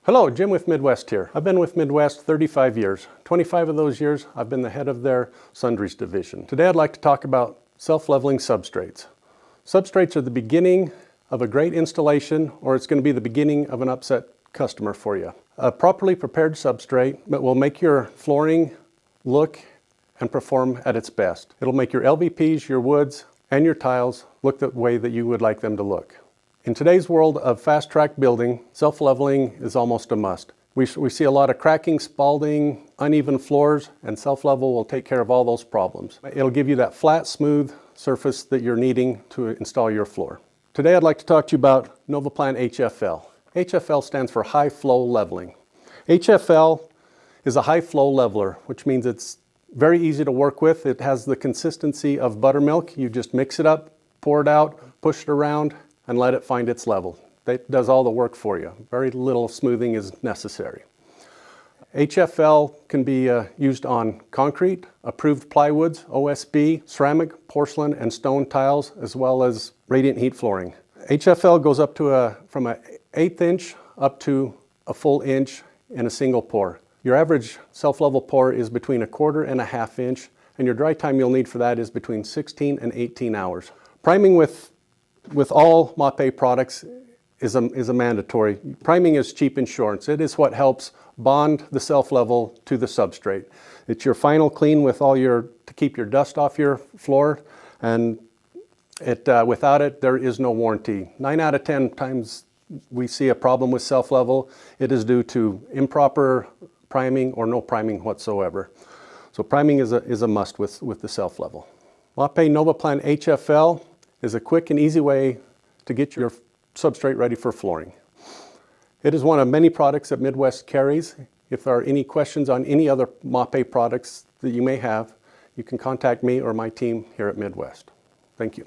Hello, Jim with Midwest here. I've been with Midwest 35 years. 25 of those years, I've been the head of their sundries division. Today I'd like to talk about self-leveling substrates. Substrates are the beginning of a great installation, or it's going to be the beginning of an upset customer for you. A properly prepared substrate that will make your flooring look and perform at its best. It'll make your LVPs, your woods, and your tiles look the way that you would like them to look. In today's world of fast-track building, self-leveling is almost a must. We see a lot of cracking, spalding, uneven floors, and self-level will take care of all those problems. It'll give you that flat, smooth surface that you're needing to install your floor. Today I'd like to talk to you about NovaPlan HFL. HFL stands for High Flow Leveling. HFL is a high flow leveler, which means it's very easy to work with. It has the consistency of buttermilk. You just mix it up, pour it out, push it around, and let it find its level. That does all the work for you. Very little smoothing is necessary. HFL can be used on concrete, approved plywoods, OSB, ceramic, porcelain, and stone tiles, as well as radiant heat flooring. HFL goes up to from an 1/8 inch up to a full inch in a single pour. Your average self-level pour is between 1/4 and 1/2 inch, and your dry time you'll need for that is between 16 and 18 hours. Priming with all Mapei products is a mandatory. Priming is cheap insurance. It is what helps bond the self-level to the substrate. It's your final clean with to keep your dust off your floor, and without it, there is no warranty. 9 out of 10 times we see a problem with self-level, it is due to improper priming or no priming whatsoever. So priming is a must with the self-level. Mapei NovaPlan HFL is a quick and easy way to get your substrate ready for flooring. It is one of many products that Midwest carries. If there are any questions on any other Mapei products that you may have, you can contact me or my team here at Midwest. Thank you.